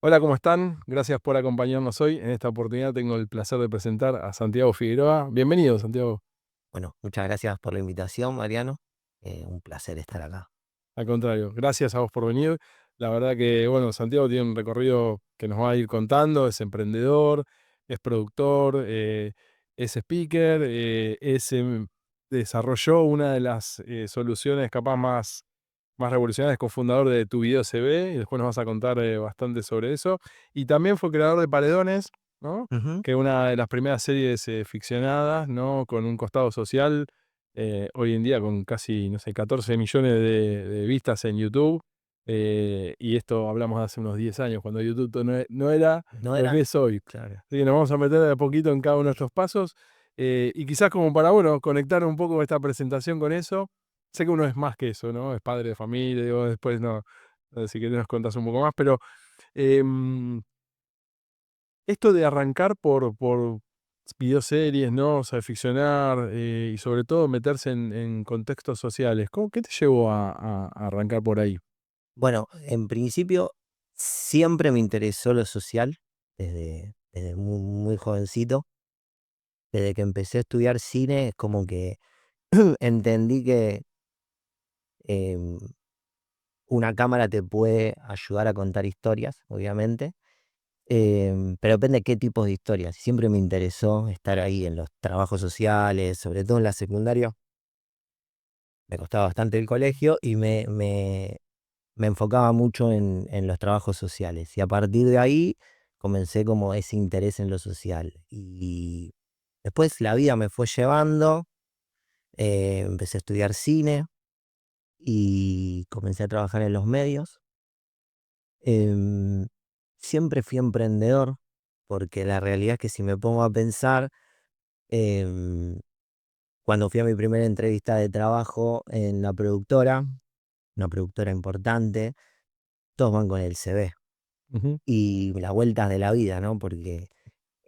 Hola, ¿cómo están? Gracias por acompañarnos hoy. En esta oportunidad tengo el placer de presentar a Santiago Figueroa. Bienvenido, Santiago. Bueno, muchas gracias por la invitación, Mariano. Un placer estar acá. Al contrario, gracias a vos por venir. La verdad que, bueno, Santiago tiene un recorrido que nos va a ir contando. Es emprendedor, es productor, es speaker, desarrolló una de las soluciones capaz más revolucionarias, cofundador de Tu Video Se Ve, y después nos vas a contar bastante sobre eso. Y también fue creador de Paredones, ¿no? Ujú. Que es una de las primeras series ficcionadas, ¿no? Con un costado social, hoy en día con casi, no sé, 14 millones de vistas en YouTube. Y esto hablamos de hace unos 10 años, cuando YouTube no era No lo era, que es hoy. claro. Así que nos vamos a meter de a poquito en cada uno de estos pasos. Y quizás como para, bueno, conectar un poco esta presentación con eso. Sé que uno es más que eso, ¿no? Es padre de familia, digo, después no, si querés nos contás un poco más, pero em, esto de arrancar por videoseries, ¿no? O sea, ficcionar, y sobre todo meterse en contextos sociales. ¿Qué te llevó a arrancar por ahí? Bueno, en principio siempre me interesó lo social, desde muy jovencito. Desde que empecé a estudiar cine, es como que entendí que em, una cámara te puede ayudar a contar historias, obviamente. Pero depende de qué tipo de historias. Siempre me interesó estar ahí en los trabajos sociales, sobre todo en la secundaria. Me costaba bastante el colegio y me enfocaba mucho en los trabajos sociales. Y a partir de ahí comencé como ese interés en lo social. Y después la vida me fue llevando, empecé a estudiar cine y comencé a trabajar en los medios. Em, Siempre fui emprendedor, porque la realidad es que si me pongo a pensar, em, cuando fui a mi primera entrevista de trabajo en la productora, una productora importante, todos van con el CV. Ujú, Y las vueltas de la vida, ¿no? Porque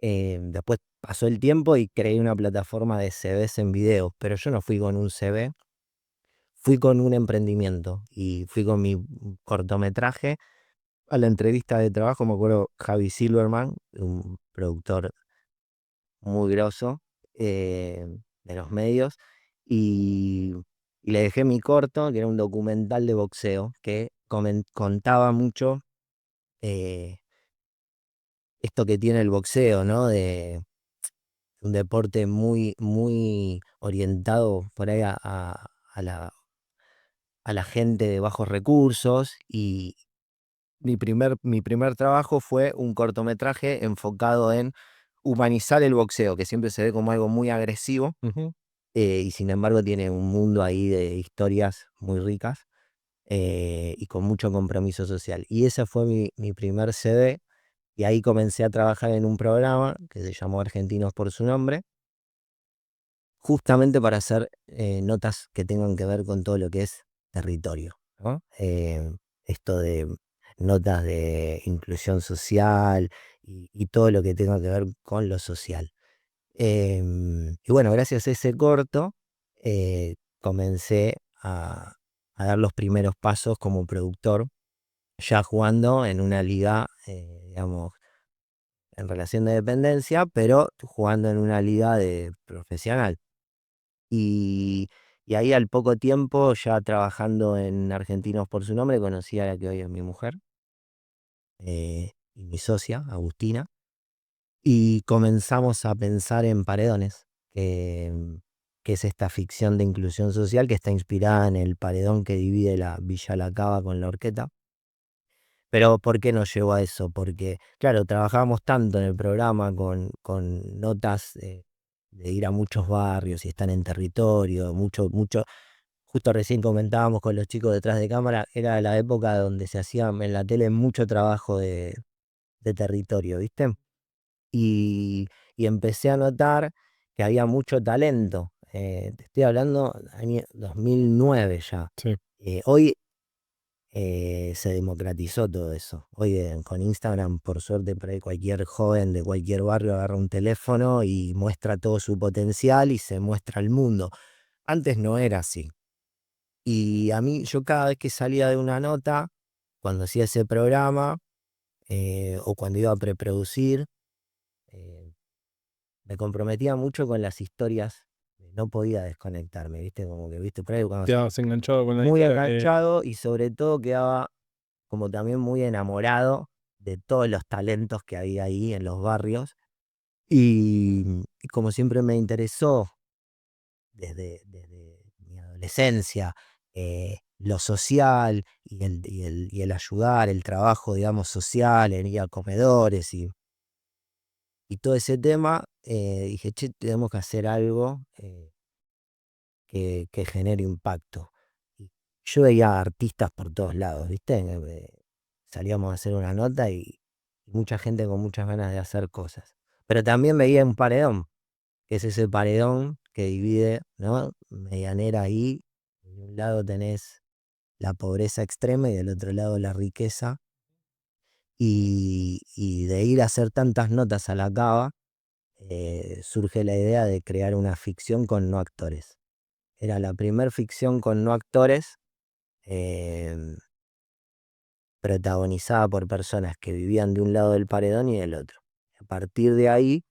después pasó el tiempo y creé una plataforma de CVs en videos, pero yo no fui con un CV, fui con un emprendimiento y fui con mi cortometraje a la entrevista de trabajo. Me acuerdo Javi Silverman, un productor muy grosso, eh, de los medios, y, y le dejé mi corto, que era un documental de boxeo, que contaba mucho eh, esto que tiene el boxeo, ¿no? De un deporte muy orientado por ahí a la gente de bajos recursos. Y mi primer trabajo fue un cortometraje enfocado en humanizar el boxeo, que siempre se ve como algo muy agresivo, ujú. y sin embargo tiene un mundo ahí de historias muy ricas, y con mucho compromiso social. Y ese fue mi primer CD, y ahí comencé a trabajar en un programa que se llamó Argentinos por su nombre, justamente para hacer notas que tengan que ver con todo lo que es territorio, ¿no? Esto de notas de inclusión social y todo lo que tenga que ver con lo social. Y bueno, gracias a ese corto, comencé a dar los primeros pasos como productor, ya jugando en una liga, digamos, en relación de dependencia, pero jugando en una liga de profesional. Y, y ahí al poco tiempo, ya trabajando en Argentinos por su nombre, conocí a la que hoy es mi mujer, y mi socia, Agustina, y comenzamos a pensar en Paredones, que es esta ficción de inclusión social que está inspirada en el paredón que divide la Villa La Cava con la Horqueta. Pero ¿por qué nos llevó a eso? Porque, claro, trabajábamos tanto en el programa con notas de ir a muchos barrios y estar en territorio, mucho. Justo recién comentábamos con los chicos detrás de cámara, era la época donde se hacía en la tele mucho trabajo de territorio, ¿viste? Y, y empecé a notar que había mucho talento. Te estoy hablando año 2009 ya. Sí. Hoy se democratizó todo eso. Hoy con Instagram, por suerte, por ahí cualquier joven de cualquier barrio agarra un teléfono y muestra todo su potencial y se muestra al mundo. Antes no era así. Y a mí, yo cada vez que salía de una nota, cuando hacía ese programa, o cuando iba a preproducir, me comprometía mucho con las historias, no podía desconectarme, ¿viste? Como que, ¿viste? Por ahí cuando Quedabas enganchado con la muy idea. enganchado y sobre todo quedaba como también muy enamorado de todos los talentos que había ahí en los barrios. Y como siempre me interesó desde mi adolescencia, lo social y el ayudar, el trabajo, digamos, social, en ir a comedores y todo ese tema, dije, che, tenemos que hacer algo que genere impacto. Y yo veía artistas por todos lados, ¿viste? Salíamos a hacer una nota y mucha gente con muchas ganas de hacer cosas. Pero también veía un paredón, que es ese paredón que divide, ¿no? Medianera ahí. De un lado tenés la pobreza extrema y del otro lado la riqueza. Y de ir a hacer tantas notas a la cava, surge la idea de crear una ficción con no actores. Era la primer ficción con no actores, em, protagonizada por personas que vivían de un lado del paredón y del otro. A partir de ahí,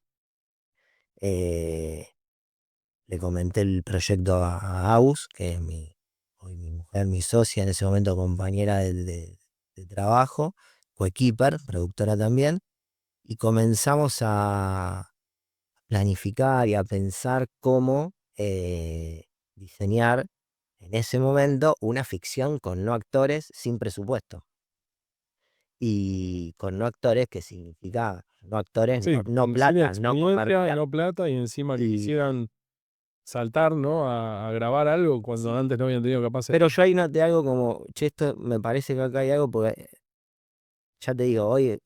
eh, le comenté el proyecto a Agus, que es hoy mi mujer, mi socia, en ese momento compañera de trabajo, coequiper, productora también, y comenzamos a planificar y a pensar cómo diseñar en ese momento una ficción con no actores sin presupuesto. Y con no actores, ¿qué significa? No actores, Sí, no sin plata, no experiencia, comercial. no plata, y encima que Y, quisieran saltar, ¿no? A grabar algo cuando sí, antes no habían tenido capaces. pero yo ahí noté algo como, che, esto me parece que acá hay algo, porque ya te digo, hoy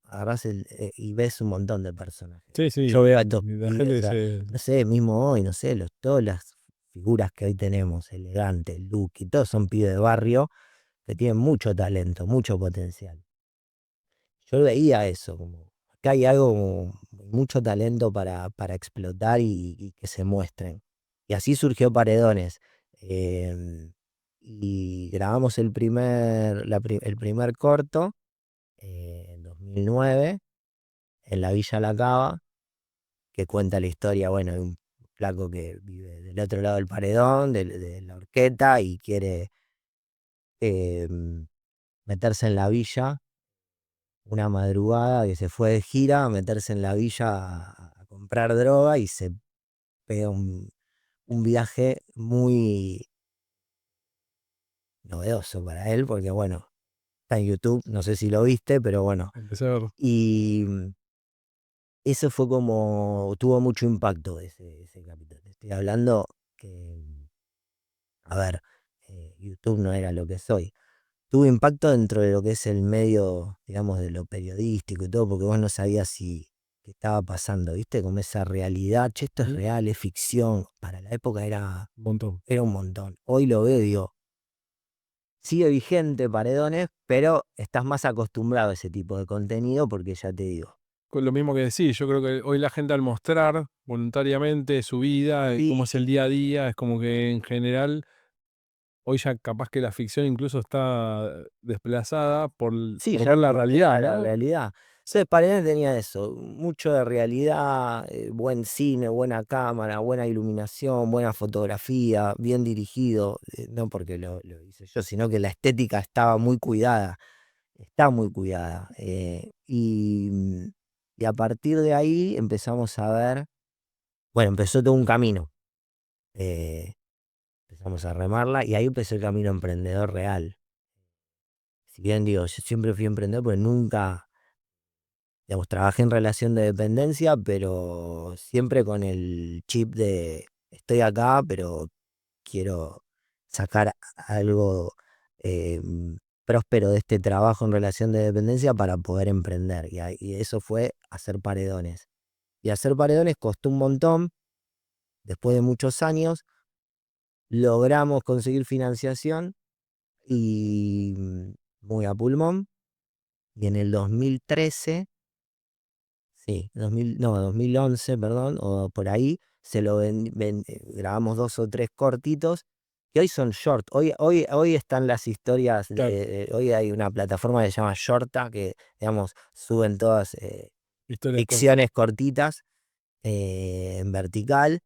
agarrás y ves un montón de personajes. Sí, sí, Yo veo a estos y la gente pibes, dice, no sé, mismo hoy, no sé, todas las figuras que hoy tenemos, Elegante, Lucky, todos son pibes de barrio que tienen mucho talento, mucho potencial. Yo veía eso, como acá hay algo, como mucho talento para explotar y que se muestren. Y así surgió Paredones. em, y grabamos el primer corto en 2009 en la Villa La Cava, que cuenta la historia, bueno, de un flaco que vive del otro lado del paredón, de la horqueta, y quiere meterse en la villa una madrugada, que se fue de gira a meterse en la villa a comprar droga y se pega un viaje muy novedoso para él, porque bueno, está en YouTube, no sé si lo viste, pero bueno. empecé a ver. Y eso fue como, tuvo mucho impacto ese capítulo. Te estoy hablando que, a ver, YouTube no era lo que soy. Tuvo impacto dentro de lo que es el medio, digamos, de lo periodístico y todo, porque vos no sabías si qué estaba pasando, ¿viste? Como esa realidad, che, esto es Un real, es ficción. Para la época montón. era un montón. Hoy lo veo y digo, sigue vigente Paredones, pero estás más acostumbrado a ese tipo de contenido porque ya te digo. Con lo mismo que decís, yo creo que hoy la gente al mostrar voluntariamente su vida, Sí, cómo es el día a día, es como que en general, hoy ya capaz que la ficción incluso está desplazada sí, por ya ver la te realidad, queda la ¿no? realidad. Entonces, Paredones tenía eso, mucho de realidad, buen cine, buena cámara, buena iluminación, buena fotografía, bien dirigido, no porque lo hice yo, sino que la estética estaba muy cuidada, está muy cuidada. Y a partir de ahí empezamos a ver, bueno, empezó todo un camino. eh, Empezamos a remarla y ahí empezó el camino emprendedor real. Si bien digo, yo siempre fui emprendedor, porque nunca, digamos, trabajé en relación de dependencia, pero siempre con el chip de estoy acá, pero quiero sacar algo eh, próspero de este trabajo en relación de dependencia para poder emprender. Y eso fue hacer paredones. Y hacer paredones costó un montón. Después de muchos años, logramos conseguir financiación y muy a pulmón. Y en el 2013, sí, 2000, no, 2011, perdón, o por ahí, grabamos 2 o 3 cortitos que hoy son short. Hoy están las historias, Claro, hoy hay una plataforma que se llama Shorta, que, digamos, suben todas historias cortas. ficciones cortitas en vertical.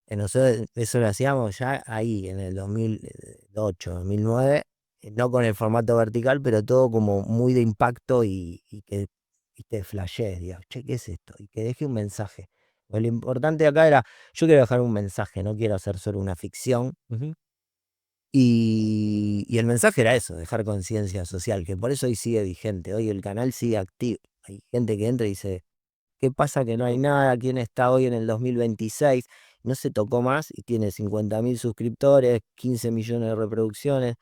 Nosotros eso lo hacíamos ya ahí, en el 2008, 2009, no con el formato vertical, pero todo como muy de impacto y que te flashees, digas, che, ¿qué es esto? Y que deje un mensaje. Lo importante acá era, yo quiero dejar un mensaje, no quiero hacer solo una ficción. Ujú. Y el mensaje era eso, dejar conciencia social, que por eso hoy sigue vigente, hoy el canal sigue activo. Hay gente que entra y dice, ¿qué pasa que no hay nada? ¿Quién está hoy en el 2026? No se tocó más y tiene 50.000 suscriptores, 15 millones de reproducciones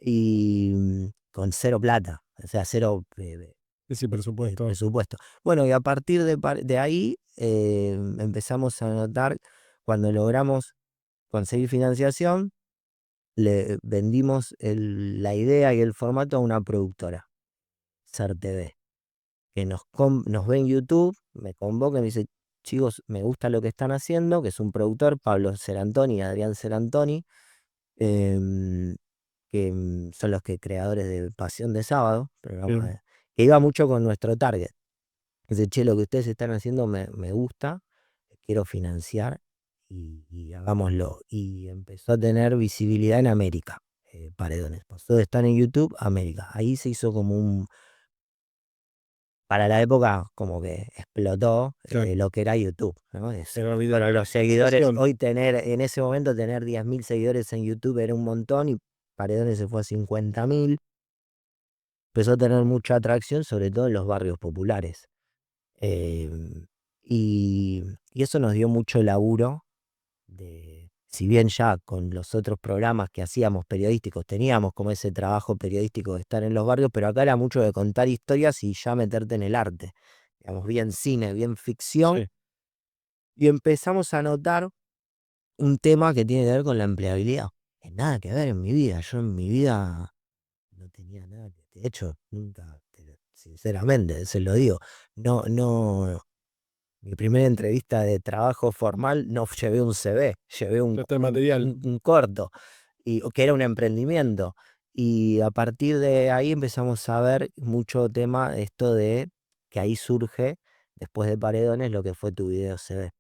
y con cero plata, o sea, cero Sí, por supuesto. presupuesto. Bueno, y a partir de ahí empezamos a notar, cuando logramos conseguir financiación, le vendimos la idea y el formato a una productora, SER TV, que nos ve en YouTube, me convoca y me dice, chicos, me gusta lo que están haciendo, que es un productor, Pablo Serantoni y Adrián Serantoni, em, que son los creadores de Pasión de Sábado, programa Bien. que iba mucho con nuestro target. Dice, che, lo que ustedes están haciendo me gusta, quiero financiar y hagámoslo. Y empezó a tener visibilidad en América, Paredones. Pasó de estar en YouTube a América. Ahí se hizo como para la época, como que explotó Claro. lo que era YouTube, ¿no? Era Bueno, los seguidores, viralización. hoy en ese momento tener 10.000 seguidores en YouTube era un montón y Paredones se fue a 50.000. Empezó a tener mucha atracción, sobre todo en los barrios populares. Em, y eso nos dio mucho laburo si bien ya con los otros programas que hacíamos periodísticos teníamos como ese trabajo periodístico de estar en los barrios, pero acá era mucho de contar historias y ya meterte en el arte, digamos, bien cine, bien ficción, Sí. y empezamos a notar un tema que tiene que ver con la empleabilidad. Que nada que ver en mi vida, yo en mi vida no tenía nada de hecho, nunca, sinceramente, se lo digo, no. Mi primera entrevista de trabajo formal no llevé un CV, llevé Ya está el material. un corto, que era un emprendimiento. Y a partir de ahí empezamos a ver mucho tema, esto de que ahí surge, después de Paredones, lo que fue tu video CV.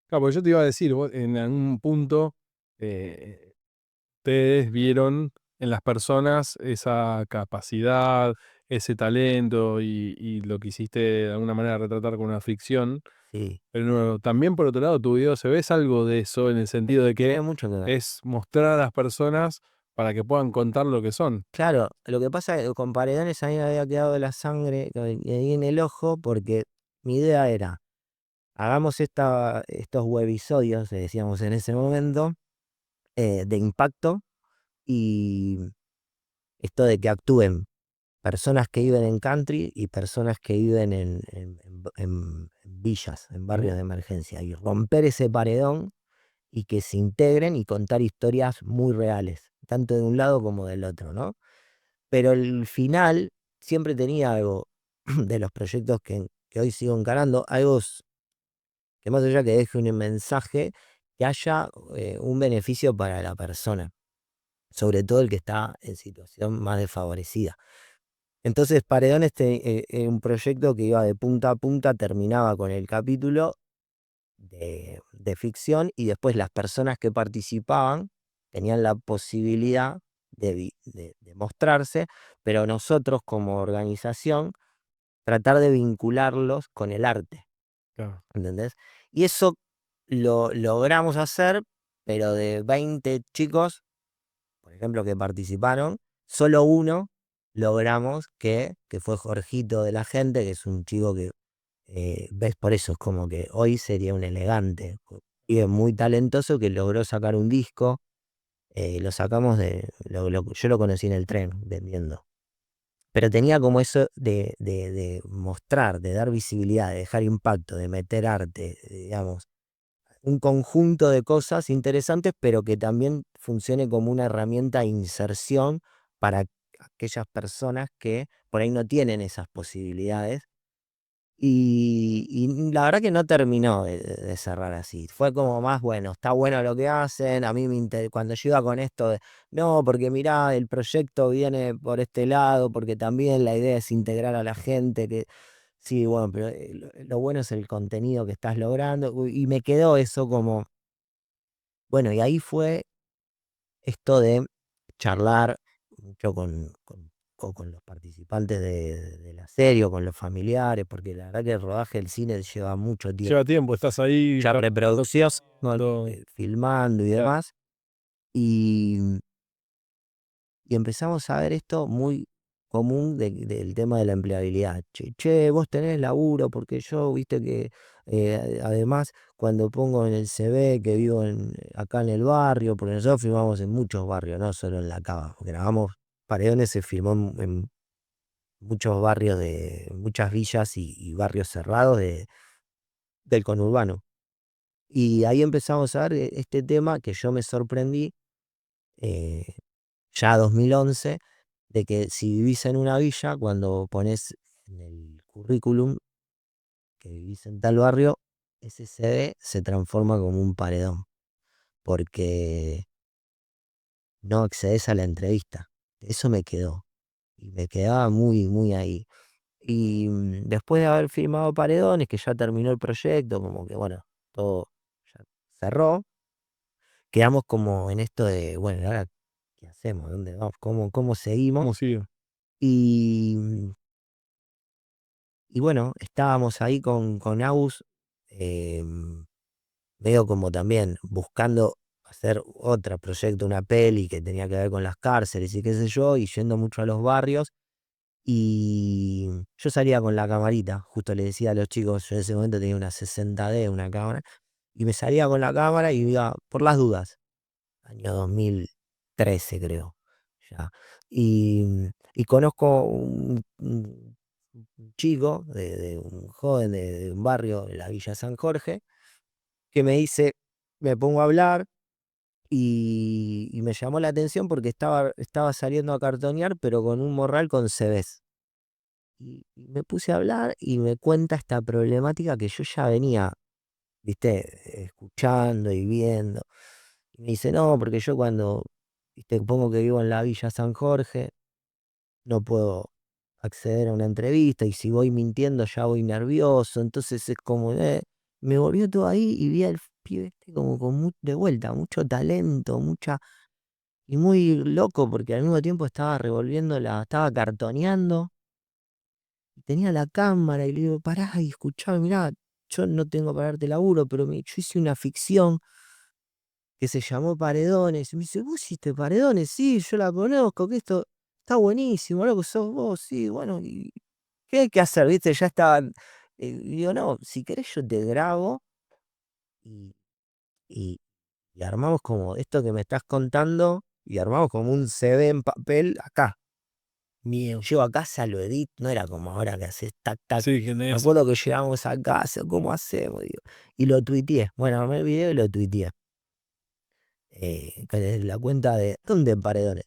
Claro, porque yo te iba a decir, vos en algún punto ustedes vieron en las personas esa capacidad, ese talento y lo que hiciste de alguna manera retratar con una ficción. Sí, Pero no, también por otro lado, tu video se ve algo de eso en el sentido de que tiene mucho que ver. es mostrar a las personas para que puedan contar lo que son. Claro, lo que pasa es que con Paredones a mí me había quedado la sangre ahí en el ojo, porque mi idea era, hagamos estos webisodios, le decíamos en ese momento, de impacto, y esto de que actúen personas que viven en country y personas que viven en villas, en Ujú. barrios de emergencia, y romper ese paredón y que se integren y contar historias muy reales, tanto de un lado como del otro, ¿no? Pero el final siempre tenía algo de los proyectos que hoy sigo encarando, algo que más allá que deje un mensaje, que haya un beneficio para la persona, sobre todo el que está en situación más desfavorecida. Entonces, Paredones era un proyecto que iba de punta a punta, terminaba con el capítulo de ficción y después las personas que participaban tenían la posibilidad de mostrarse, pero nosotros como organización tratar de vincularlos con el arte, Claro. ¿entendés? Y eso lo logramos hacer, pero de 20 chicos, por ejemplo, que participaron, solo uno logramos que fue Jorgito de la Gente, que es un chico que, ves, por eso es como que hoy sería un elegante, y es muy talentoso, que logró sacar un disco, lo sacamos yo lo conocí en el tren vendiendo, pero tenía como eso de mostrar, de dar visibilidad, de dejar impacto, de meter arte, digamos, un conjunto de cosas interesantes, pero que también funcione como una herramienta de inserción para aquellas personas que por ahí no tienen esas posibilidades Y la verdad que no terminó de cerrar así. Fue como más, bueno, está bueno lo que hacen. A mí cuando yo iba con esto de, no, porque mirá, el proyecto viene por este lado, porque también la idea es integrar a la gente, que sí, bueno, pero lo bueno es el contenido que estás logrando. Y me quedó eso como, bueno, y ahí fue esto de charlar mucho con los participantes de la serie o con los familiares, porque la verdad que el rodaje del cine lleva mucho tiempo. Lleva tiempo, estás ahí Ya preproducción, trabajando. filmando y Claro. demás. Y, y empezamos a ver esto muy común del tema de la empleabilidad. Che, vos tenés laburo, porque yo, viste que además cuando pongo en el CV que vivo acá en el barrio, porque nosotros filmamos en muchos barrios, no solo en La Cava, grabamos Paredones, se filmó en muchos barrios de muchas villas y barrios cerrados del conurbano. Y ahí empezamos a ver este tema que yo me sorprendí, eh, ya 2011, de que si vivís en una villa, cuando pones en el currículum que vivís en tal barrio, ese CV se transforma como un paredón, porque no accedes a la entrevista. Eso me quedó, y me quedaba muy, muy ahí. Y después de haber firmado Paredones, que ya terminó el proyecto, como que bueno, todo ya cerró, quedamos como en esto de, bueno, ahora, ¿qué hacemos? ¿Dónde vamos? ¿Cómo seguimos? ¿Cómo sigue? Y, y bueno, estábamos ahí con Agus, medio como también buscando hacer otro proyecto, una peli que tenía que ver con las cárceles y qué sé yo, y yendo mucho a los barrios. Y yo salía con la camarita, justo le decía a los chicos, yo en ese momento tenía una 60D, una cámara, y me salía con la cámara y iba por las dudas, año 2013 creo, ya. Y conozco un chico, de un joven de un barrio de la Villa San Jorge, que me dice, me pongo a hablar y me llamó la atención porque estaba saliendo a cartonear, pero con un morral con CVs. Y me puse a hablar y me cuenta esta problemática que yo ya venía, viste, escuchando y viendo. Y me dice, no, porque yo cuando, viste, pongo que vivo en la Villa San Jorge, no puedo acceder a una entrevista y si voy mintiendo ya voy nervioso. Entonces es como, me volvió todo ahí y vi al pibe este como con de vuelta, mucho talento, y muy loco porque al mismo tiempo estaba estaba cartoneando. Tenía la cámara y le digo, pará y escuchá, mirá, yo no tengo para darte laburo, pero yo hice una ficción que se llamó Paredones. Y me dice, ¿vos hiciste Paredones? Sí, yo la conozco, que esto está buenísimo, loco, sos vos, sí, bueno, ¿y qué hay que hacer? ¿Viste? Ya estaban. Y digo, no, si querés yo te grabo y, y, y armamos como esto que me estás contando, y armamos como un CD en papel acá. Mío, llego a casa, lo edito, no era como ahora que haces tac, tac. Sí, que Me tenés. acuerdo que llegamos a casa, ¿cómo hacemos? Digo, y lo tuiteé. Bueno, armé el video y lo tuiteé. Con la cuenta de ¿dónde Paredones?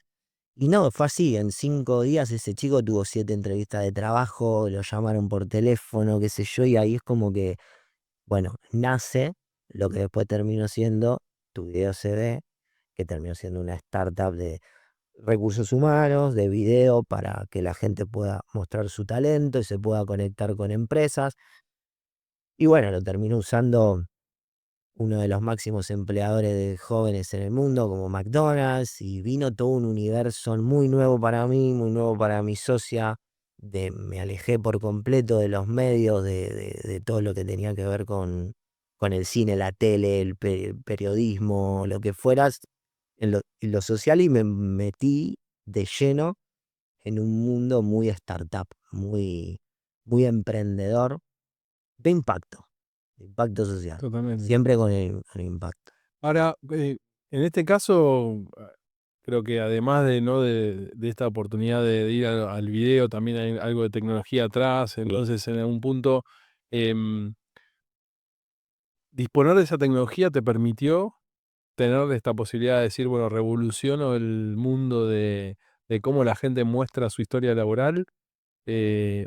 Y no, fue así. En 5 días ese chico tuvo 7 entrevistas de trabajo, lo llamaron por teléfono, qué sé yo, y ahí es como que, bueno, nace lo que después terminó siendo Tu Video se ve, que terminó siendo una startup de recursos humanos, de video, para que la gente pueda mostrar su talento y se pueda conectar con empresas. Y bueno, lo terminó usando uno de los máximos empleadores de jóvenes en el mundo, como McDonald's, y vino todo un universo muy nuevo para mí, muy nuevo para mi socia. Me alejé por completo de los medios, de todo lo que tenía que ver con el cine, la tele, el periodismo, lo que fueras, en lo social, y me metí de lleno en un mundo muy startup, muy emprendedor, de impacto social, Totalmente. siempre con impacto. Ahora, en este caso, creo que además de, ¿no? de esta oportunidad de ir al video, también hay algo de tecnología atrás. Entonces, en algún punto, em, disponer de esa tecnología te permitió tener esta posibilidad de decir, bueno, revoluciono el mundo de cómo la gente muestra su historia laboral.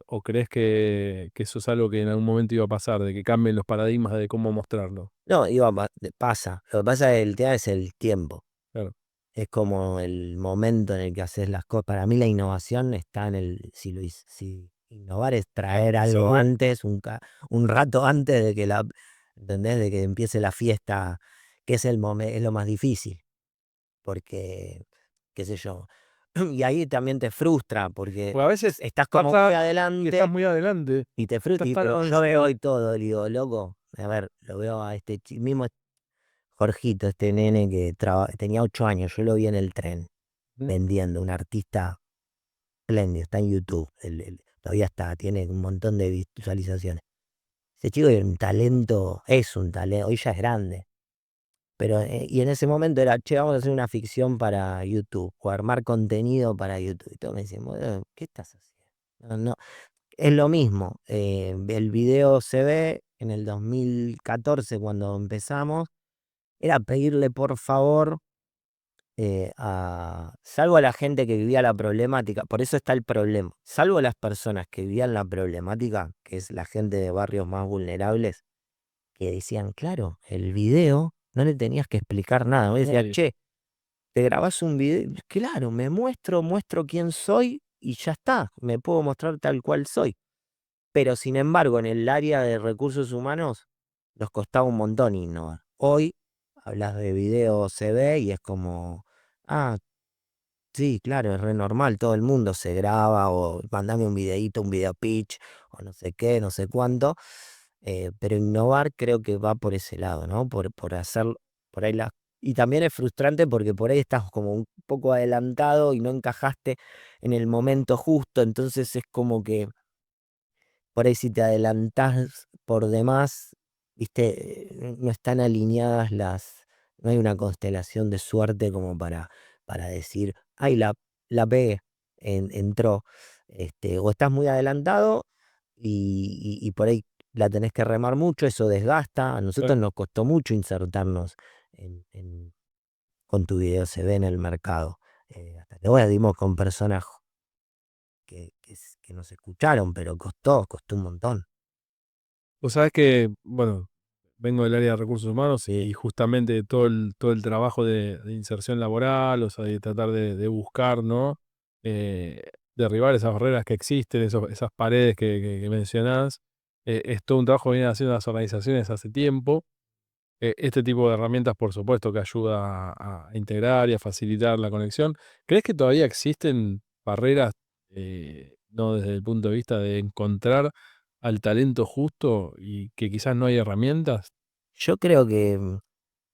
¿O crees que eso es algo que en algún momento iba a pasar, de que cambien los paradigmas de cómo mostrarlo? No, pasa. Lo que pasa es que el tema es el tiempo. Claro. Es como el momento en el que haces las cosas. Para mí la innovación está en si innovar es traer algo Absorber. antes, un rato antes de que ¿entendés? De que empiece la fiesta, que es es lo más difícil, porque, qué sé yo. Y ahí también te frustra, porque Pues a veces estás como muy pasa que estás adelante muy adelante. y te frustra. Estás tan Pero yo avanzado. veo hoy todo, digo, loco, a ver, lo veo a este mismo Jorgito, este nene que tenía 8 años, yo lo vi en el tren ¿Mm? vendiendo, un artista espléndido, está en YouTube, todavía está, tiene un montón de visualizaciones. Ese chico es un talento, hoy ya es grande, pero y en ese momento era, che, vamos a hacer una ficción para YouTube, o armar contenido para YouTube, y todos me decían, "Boludo, ¿qué estás haciendo?". No, no, es lo mismo, el video se ve en el 2014 cuando empezamos, era pedirle por favor salvo a la gente que vivía la problemática, por eso está el problema, salvo a las personas que vivían la problemática, que es la gente de barrios más vulnerables, que decían, claro, el video no le tenías que explicar nada. Vos decías, Nadie. che, te grabás un video, claro, muestro quién soy y ya está, me puedo mostrar tal cual soy. Pero sin embargo, en el área de recursos humanos, nos costaba un montón innovar. Hoy hablas de video, se ve y es como, ah, sí, claro, es re normal, todo el mundo se graba o mandame un videíto, un video pitch o no sé qué, no sé cuánto, pero innovar creo que va por ese lado, ¿no? Por hacer, por ahí y también es frustrante porque por ahí estás como un poco adelantado y no encajaste en el momento justo, entonces es como que por ahí si te adelantás por demás, viste, no están alineadas no hay una constelación de suerte como para decir, ay, la pegué, entró, o estás muy adelantado y por ahí la tenés que remar mucho, eso desgasta, a nosotros nos costó mucho insertarnos con tu video, se ve en el mercado, hasta que bueno, dimos con personas que nos escucharon, pero costó un montón. Vos sabés que, bueno, vengo del área de recursos humanos Sí, y justamente todo el trabajo de inserción laboral, o sea, de tratar de buscar, ¿no? Eh, Derribar esas barreras que existen, esas paredes que mencionás. Es todo un trabajo que vienen haciendo las organizaciones hace tiempo. Este tipo de herramientas, por supuesto, que ayuda a integrar y a facilitar la conexión. ¿Crees que todavía existen barreras, no desde el punto de vista de encontrar al talento justo y que quizás no hay herramientas? yo creo que,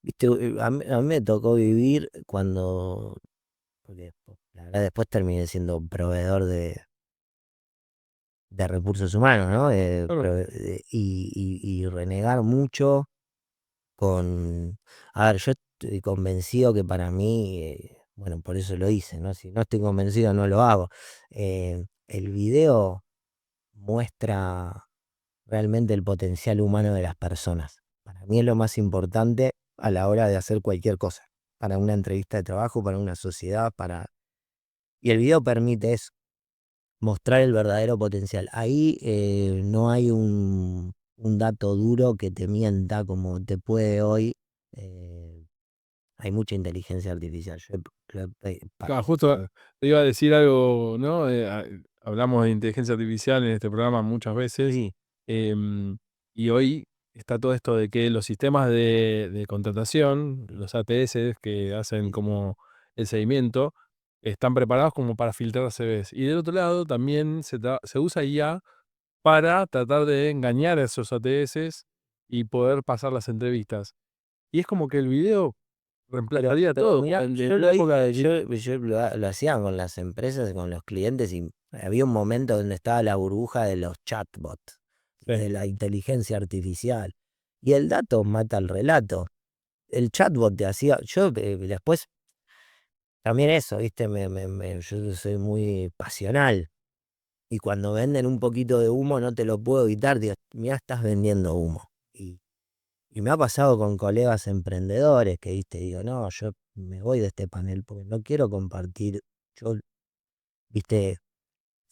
viste, a mí me tocó vivir porque la verdad después terminé siendo proveedor de recursos humanos, ¿no? Claro, Y renegar mucho a ver, yo estoy convencido que para mí, bueno, por eso lo hice, ¿no? Si no estoy convencido no lo hago. El video muestra realmente el potencial humano de las personas. Para mí es lo más importante a la hora de hacer cualquier cosa, para una entrevista de trabajo, para una sociedad, y el video permite eso, mostrar el verdadero potencial. Ahí no hay un dato duro que te mienta como te puede hoy. eh, Hay mucha inteligencia artificial. claro, justo te iba a decir algo, ¿no? Hablamos de inteligencia artificial en este programa muchas veces, Sí, em, y hoy está todo esto de que los sistemas de contratación, sí, los ATS que hacen sí, sí. como el seguimiento, están preparados como para filtrar CVs. Y del otro lado también se usa IA para tratar de engañar a esos ATS y poder pasar las entrevistas. Y es como que el video reemplazaría Pero todo. mira, En yo una lo época hice, de yo lo hacía con las empresas, con los clientes, y había un momento donde estaba la burbuja de los chatbots, sí, de la inteligencia artificial, y el dato mata el relato. El chatbot te hacía, yo después, también eso, viste, yo soy muy pasional, y cuando venden un poquito de humo no te lo puedo evitar, digo, mira, estás vendiendo humo. Y me ha pasado con colegas emprendedores que, viste, digo, no, yo me voy de este panel porque no quiero compartir, yo, viste,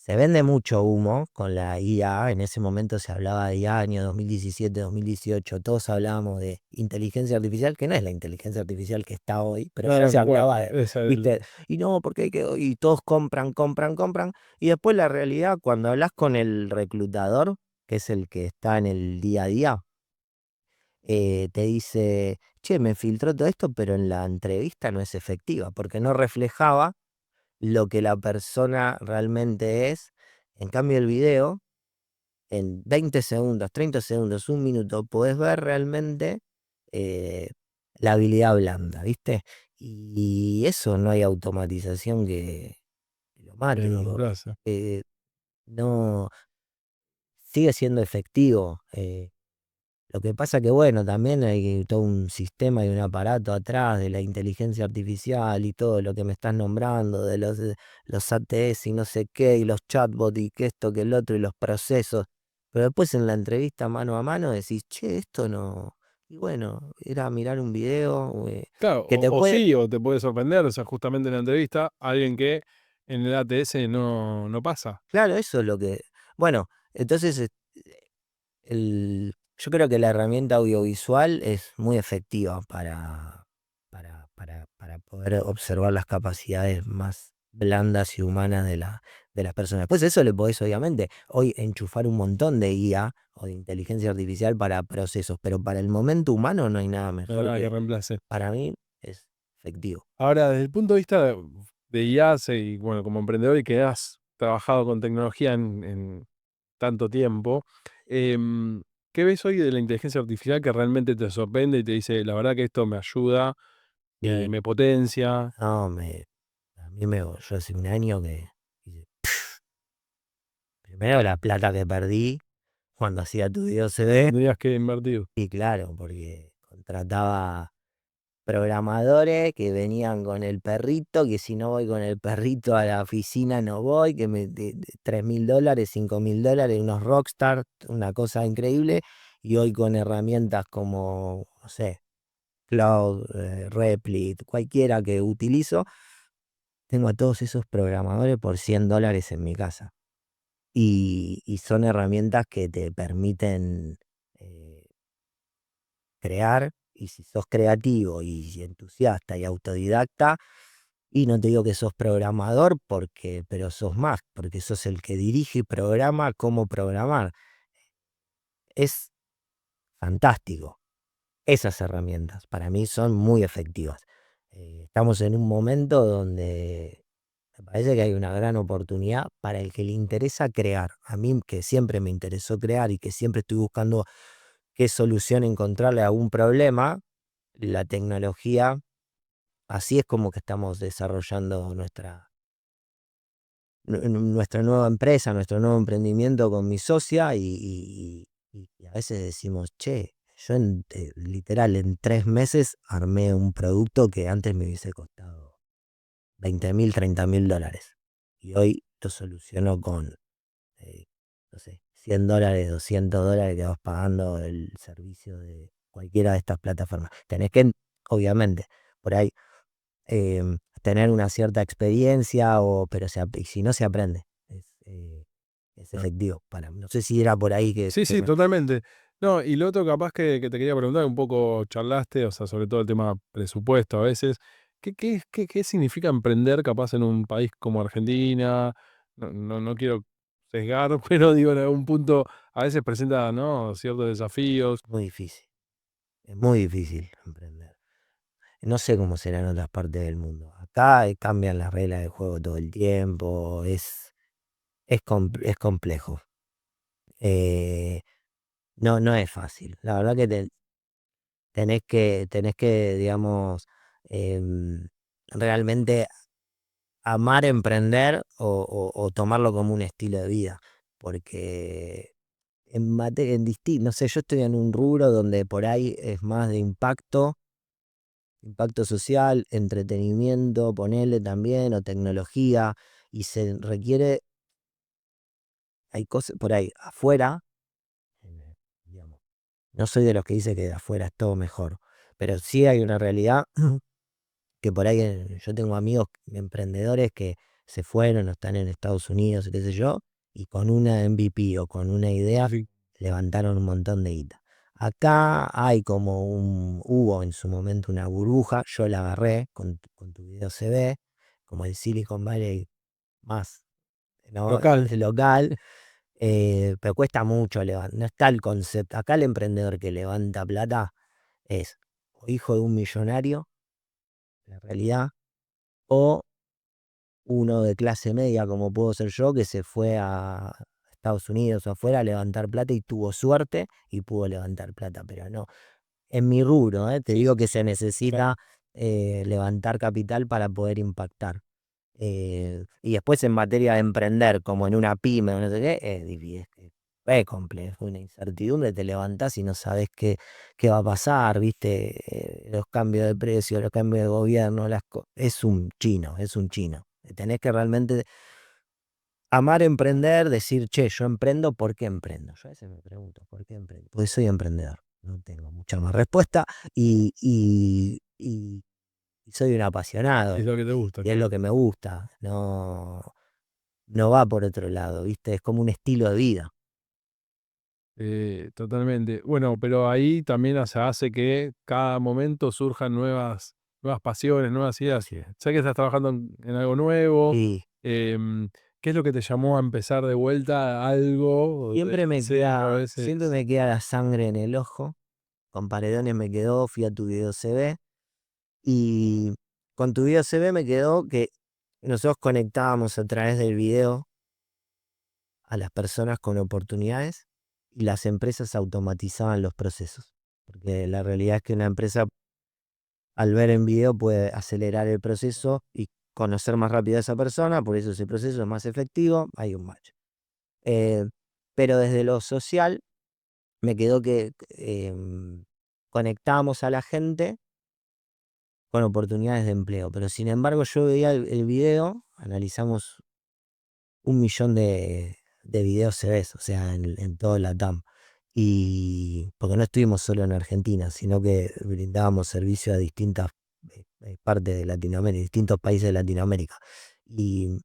se vende mucho humo con la IA. En ese momento se hablaba de IA, año 2017, 2018. Todos hablábamos de inteligencia artificial, que no es la inteligencia artificial que está hoy, pero No, ya no, se tal cual. hablaba de, ¿viste? Y no, porque hay que. Y todos compran, compran, compran. Y después la realidad, cuando hablas con el reclutador, que es el que está en el día a día, te dice, che, me filtró todo esto, pero en la entrevista no es efectiva, porque no reflejaba lo que la persona realmente es. En cambio, el video, en 20 segundos, 30 segundos, un minuto, podés ver realmente eh, la habilidad blanda, ¿viste? Y eso no hay automatización que lo mate, Que lo digo. reemplaza. No, sigue siendo efectivo. Lo que pasa que, bueno, también hay todo un sistema y un aparato atrás de la inteligencia artificial y todo lo que me estás nombrando, de los ATS y no sé qué, y los chatbots y que esto, que el otro, y los procesos. Pero después en la entrevista mano a mano decís, che, esto no. Y bueno, era mirar un video Claro, que te o puede. sí, o te puede sorprender, o sea, justamente en la entrevista, alguien que en el ATS no pasa. Claro, eso es lo que. Bueno, entonces yo creo que la herramienta audiovisual es muy efectiva para poder observar las capacidades más blandas y humanas de las personas. Pues eso le podés, obviamente, hoy enchufar un montón de IA o de inteligencia artificial para procesos, pero para el momento humano no hay nada No hay mejor nada que que, reemplace. para mí, es efectivo. Ahora, desde el punto de vista de IAS y bueno, como emprendedor y que has trabajado con tecnología en tanto tiempo, ¿qué ves hoy de la inteligencia artificial que realmente te sorprende y te dice, la verdad que esto me ayuda, Y me potencia? no, a mí yo hace un año que, primero la plata que perdí cuando hacía tu video CD. Tendrías que invertir. Y claro, porque contrataba programadores que venían con el perrito, que si no voy con el perrito a la oficina no voy, que de $3.000, $5.000, unos rockstar, una cosa increíble. Y hoy con herramientas como, no sé, Cloud, Replit, cualquiera que utilizo, tengo a todos esos programadores por $100 en mi casa. Y son herramientas que te permiten eh, crear, y si sos creativo y entusiasta y autodidacta, y no te digo que sos programador, pero sos más, porque sos el que dirige y programa cómo programar. Es fantástico. Esas herramientas para mí son muy efectivas. Estamos en un momento donde me parece que hay una gran oportunidad para el que le interesa crear. A mí, que siempre me interesó crear y que siempre estoy buscando qué solución encontrarle a un problema, la tecnología, así es como que estamos desarrollando nuestra nueva empresa, nuestro nuevo emprendimiento con mi socia, y a veces decimos, che, yo literal en 3 meses armé un producto que antes me hubiese costado 20.000, $30.000. Y hoy lo soluciono con, eh, no sé, $100, $200 que vas pagando el servicio de cualquiera de estas plataformas. Tenés que, obviamente, por ahí tener una cierta experiencia, pero y si no se aprende. Es Claro. efectivo para mí. No sé si era por ahí que. Sí, sí, totalmente. No, y lo otro capaz que te quería preguntar, un poco charlaste, o sea, sobre todo el tema presupuesto a veces. ¿Qué significa emprender capaz en un país como Argentina? No quiero sesgar, pero digo, en algún punto a veces presenta, ¿no? Ciertos desafíos. Muy difícil. Es muy difícil emprender. No sé cómo será en otras partes del mundo. Acá cambian las reglas del juego todo el tiempo. Es complejo. Eh, no es fácil. La verdad que tenés que, digamos, em, realmente amar emprender o tomarlo como un estilo de vida. Porque no sé, yo estoy en un rubro donde por ahí es más de impacto social, entretenimiento, ponele también, o tecnología, y se requiere, hay cosas por ahí afuera, digamos, no soy de los que dice que de afuera es todo mejor, pero sí hay una realidad que por ahí yo tengo amigos emprendedores que se fueron o están en Estados Unidos, qué sé yo, y con una MVP o con una idea Sí. levantaron un montón de guita. Acá hay hubo en su momento una burbuja, yo la agarré, con tu video se ve, como el Silicon Valley más, ¿no? Local. Local, pero cuesta mucho levantar, no está el concepto. Acá el emprendedor que levanta plata es o hijo de un millonario, en realidad, o uno de clase media, como puedo ser yo, que se fue a Estados Unidos o afuera a levantar plata y tuvo suerte y pudo levantar plata, pero no. En mi rubro, te digo que se necesita levantar capital para poder impactar. Y después en materia de emprender, como en una pyme o no sé qué, es difícil, es complejo, una incertidumbre, te levantás y no sabes qué va a pasar, viste, los cambios de precio, los cambios de gobierno, es un chino, es un chino. Tenés que realmente amar emprender, decir, che, yo emprendo, ¿por qué emprendo? Yo a veces me pregunto, ¿por qué emprendo? Porque soy emprendedor, no tengo mucha más respuesta y soy un apasionado Es lo que te gusta, y es lo claro. que me gusta, no va por otro lado, ¿viste? Es como un estilo de vida. Totalmente. Bueno, pero ahí también se hace que cada momento surjan nuevas pasiones, nuevas ideas. Así es. Sé que estás trabajando en algo nuevo. Sí, em, ¿Qué es lo que te llamó a empezar de vuelta algo? Sé que a veces. siempre me queda la sangre en el ojo. Con Paredones me quedó, fui a tu video CB y con tu video CB me quedó que nosotros conectábamos a través del video a las personas con oportunidades y las empresas automatizaban los procesos. Porque la realidad es que una empresa al ver en video puede acelerar el proceso y conocer más rápido a esa persona, por eso ese proceso es más efectivo, hay un match. Eh, pero desde lo social me quedó que conectamos a la gente con oportunidades de empleo, pero sin embargo yo veía el video, analizamos 1 millón de videos CVs, o sea, en todo Latam. Y porque no estuvimos solo en Argentina, sino que brindábamos servicio a distintas partes de Latinoamérica, distintos países de Latinoamérica. Y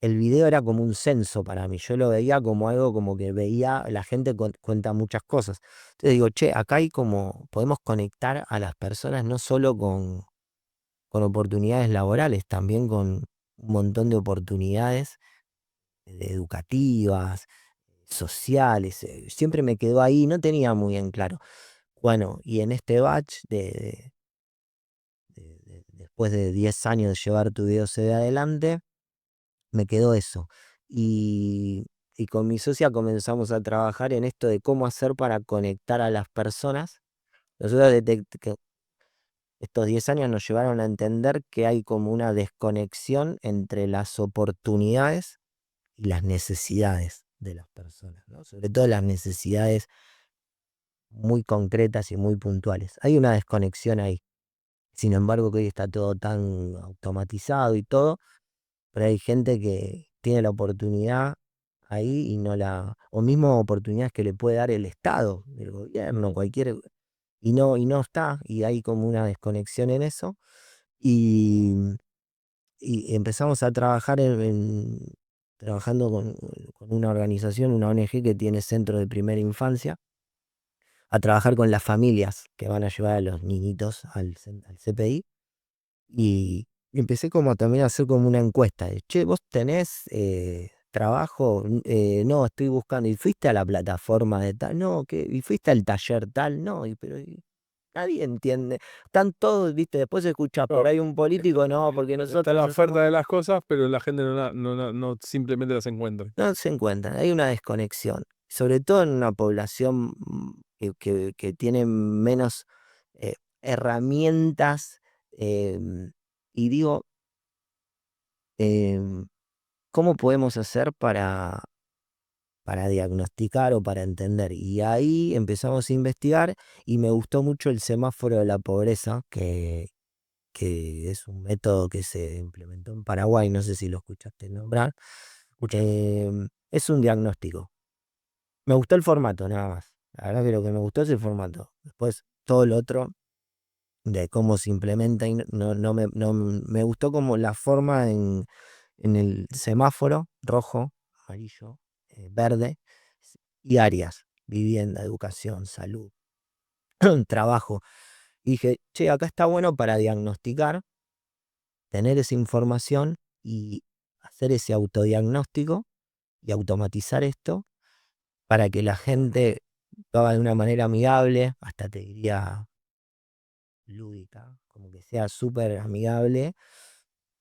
el video era como un censo para mí, yo lo veía como algo como que veía, la gente cuenta muchas cosas. Entonces digo, che, acá hay como, podemos conectar a las personas no solo con oportunidades laborales, también con un montón de oportunidades educativas, sociales, siempre me quedó ahí, no tenía muy en claro. Bueno, y en este batch después de 10 años de llevar tu video CD adelante, me quedó eso. Y, y con mi socia comenzamos a trabajar en esto de cómo hacer para conectar a las personas. Nosotros que estos 10 años nos llevaron a entender que hay como una desconexión entre las oportunidades y las necesidades de las personas, ¿no? Sobre todo las necesidades muy concretas y muy puntuales. Hay una desconexión ahí. Sin embargo, que hoy está todo tan automatizado y todo, pero hay gente que tiene la oportunidad ahí y no o mismo oportunidades que le puede dar el Estado, el gobierno, cualquier, y no está, y hay como una desconexión en eso. Y, y empezamos a trabajar trabajando con una organización, una ONG que tiene centro de primera infancia, a trabajar con las familias que van a llevar a los niñitos al CPI. Y empecé como también a hacer como una encuesta de, che, ¿vos tenés trabajo? No, estoy buscando. ¿Y fuiste a la plataforma de tal? No, ¿qué? ¿Y fuiste al taller tal? No, pero nadie entiende. Están todos, viste, después escuchás por No, ahí un político, no, porque está nosotros la no somos. oferta de las cosas, pero la gente no simplemente las encuentra. No se encuentran, hay una desconexión, sobre todo en una población que tiene menos herramientas, y digo, em, ¿cómo podemos hacer para diagnosticar o para entender? Y ahí empezamos a investigar y me gustó mucho el semáforo de la pobreza, que es un método que se implementó en Paraguay, no sé si lo escuchaste nombrar. Escuché. Es un diagnóstico. Me gustó el formato, nada más. La verdad que lo que me gustó es el formato. Después, todo lo otro de cómo se implementa, y no me gustó como la forma en el semáforo, rojo, amarillo, verde, y áreas, vivienda, educación, salud, trabajo. Y dije, che, acá está bueno para diagnosticar, tener esa información y hacer ese autodiagnóstico y automatizar esto para que la gente lo haga de una manera amigable, hasta te diría lúdica, como que sea súper amigable,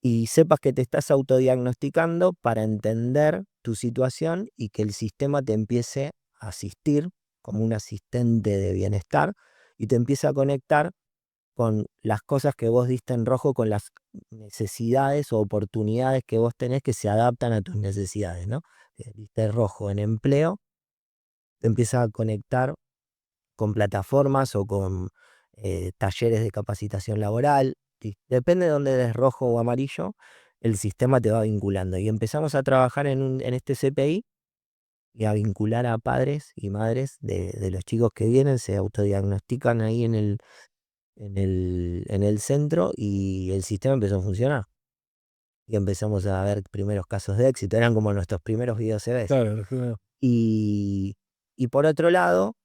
y sepas que te estás autodiagnosticando para entender tu situación y que el sistema te empiece a asistir como un asistente de bienestar y te empieza a conectar con las cosas que vos diste en rojo, con las necesidades o oportunidades que vos tenés que se adaptan a tus necesidades, ¿no? Diste rojo en empleo, te empieza a conectar con plataformas o con talleres de capacitación laboral. Depende de dónde des rojo o amarillo, el sistema te va vinculando. Y empezamos a trabajar en este CPI y a vincular a padres y madres de los chicos que vienen, se autodiagnostican ahí en el centro y el sistema empezó a funcionar. Y empezamos a ver primeros casos de éxito, eran como nuestros primeros videos CVs. Claro, claro. Y, y por otro lado,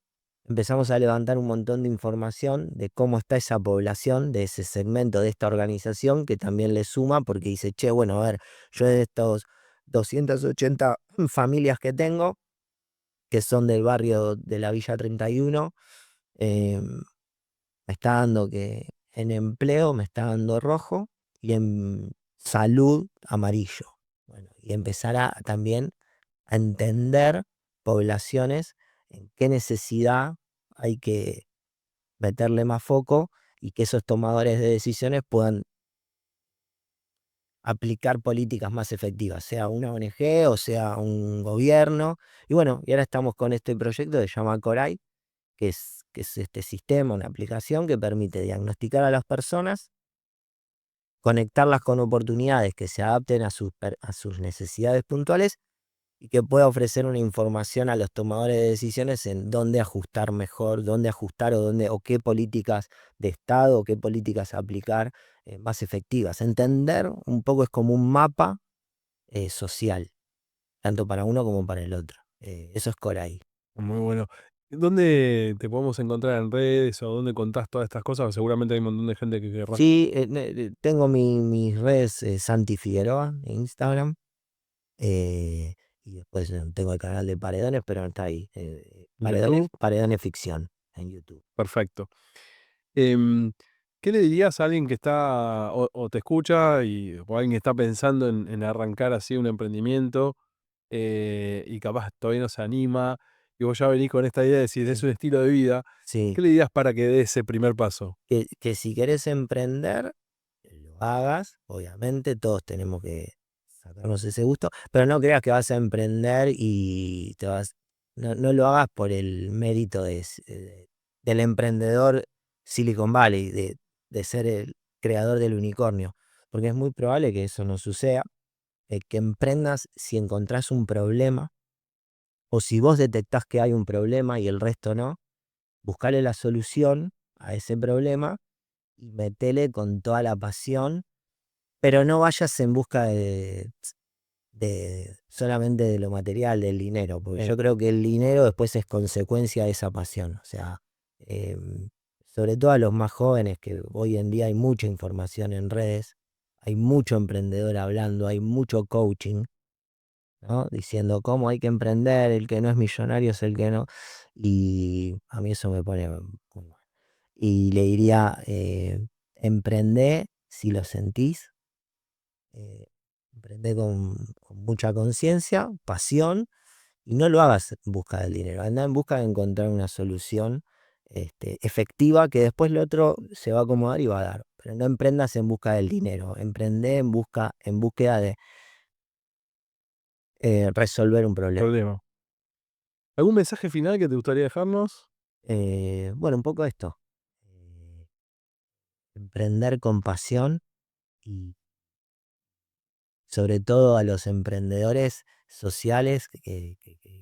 empezamos a levantar un montón de información de cómo está esa población, de ese segmento, de esta organización, que también le suma porque dice, che, bueno, a ver, yo de estos 280 familias que tengo, que son del barrio de la Villa 31, eh, me está dando que en empleo me está dando rojo y en salud amarillo. Bueno, y empezar también a entender poblaciones en qué necesidad hay que meterle más foco y que esos tomadores de decisiones puedan aplicar políticas más efectivas, sea una ONG o sea un gobierno. Y bueno, y ahora estamos con este proyecto que se llama Coray, que es este sistema, una aplicación que permite diagnosticar a las personas, conectarlas con oportunidades que se adapten a sus necesidades puntuales y que pueda ofrecer una información a los tomadores de decisiones en dónde ajustar mejor, dónde ajustar o qué políticas de Estado o qué políticas aplicar más efectivas. Entender un poco es como un mapa social, tanto para uno como para el otro. Eso es Coray. Muy bueno. ¿Dónde te podemos encontrar en redes o dónde contás todas estas cosas? Seguramente hay un montón de gente que querrá. Sí, tengo mis redes Santi Figueroa en Instagram. eh, y después tengo el canal de Paredones, pero está ahí. Paredones, YouTube. Paredones Ficción en YouTube. Perfecto. Em, ¿Qué le dirías a alguien que está o te escucha o alguien que está pensando en arrancar así un emprendimiento y capaz todavía no se anima y vos ya venís con esta idea de si es Sí, un estilo de vida? sí. ¿Qué le dirías para que dé ese primer paso? Que si querés emprender, lo hagas. Obviamente, todos tenemos que sacarnos ese gusto, pero no creas que vas a emprender y no lo hagas por el mérito del emprendedor Silicon Valley, de ser el creador del unicornio, porque es muy probable que eso no suceda, que emprendas si encontrás un problema o si vos detectás que hay un problema y el resto no, buscarle la solución a ese problema y metele con toda la pasión, pero no vayas en busca de solamente de lo material, del dinero, porque yo creo que el dinero después es consecuencia de esa pasión. O sea, sobre todo a los más jóvenes, que hoy en día hay mucha información en redes, hay mucho emprendedor hablando, hay mucho coaching, ¿no? Diciendo cómo hay que emprender, el que no es millonario es el que no. Y a mí eso me pone muy mal. Y le diría, emprendé si lo sentís, eh, emprendé con mucha conciencia, pasión, y no lo hagas en busca del dinero, anda en busca de encontrar una solución efectiva que después lo otro se va a acomodar y va a dar. Pero no emprendas en busca del dinero, emprende en búsqueda de resolver un problema. Problema. ¿Algún mensaje final que te gustaría dejarnos? Bueno, un poco esto. eh, Emprender con pasión y sobre todo a los emprendedores sociales, que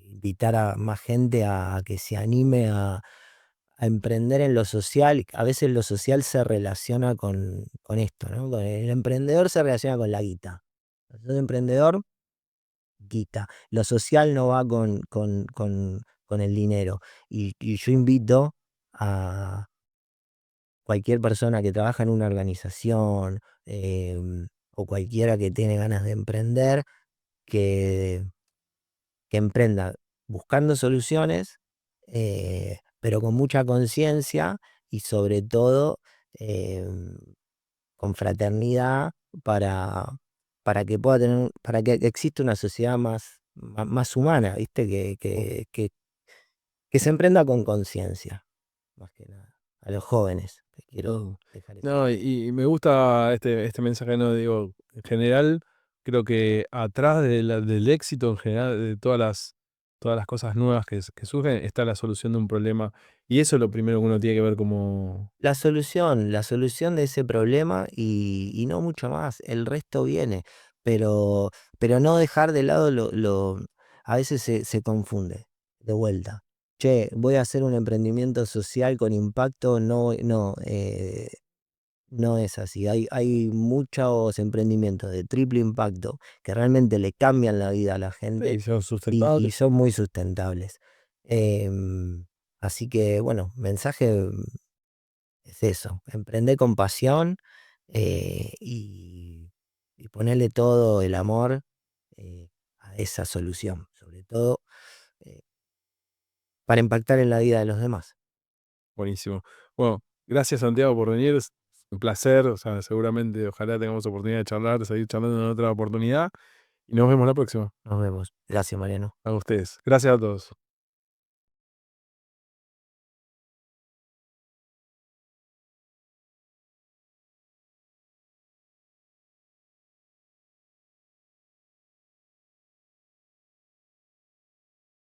invitar a más gente a que se anime a emprender en lo social. A veces lo social se relaciona con esto, ¿no? El emprendedor se relaciona con la guita. Sos emprendedor, guita. Lo social no va con el dinero. Y yo invito a cualquier persona que trabaja en una organización, o cualquiera que tiene ganas de emprender, que, que emprenda buscando soluciones, pero con mucha conciencia y sobre todo con fraternidad para, para que exista una sociedad más humana, ¿viste? Que se emprenda con conciencia, más que nada. A los jóvenes, te quiero dejar ese No, mensaje. y me gusta este mensaje, no digo, en general, creo que atrás del éxito en general, de todas las cosas nuevas que surgen, está la solución de un problema. Y eso es lo primero que uno tiene que ver como... La solución de ese problema y no mucho más, el resto viene, pero, pero no dejar de lado a veces se confunde, de vuelta. Che, voy a hacer un emprendimiento social con impacto, no es así. Hay muchos emprendimientos de triple impacto que realmente le cambian la vida a la Sí, gente son y sustentables. son muy sustentables. Así que, bueno, mensaje es eso, emprender con pasión, y ponerle todo el amor a esa solución, sobre todo eh, para impactar en la vida de los demás. Buenísimo. Bueno, gracias Santiago por venir. Es un placer. O sea, seguramente, ojalá tengamos oportunidad de charlar, de seguir charlando en otra oportunidad. Y nos vemos la próxima. Nos vemos. Gracias, Mariano. A ustedes. Gracias a todos.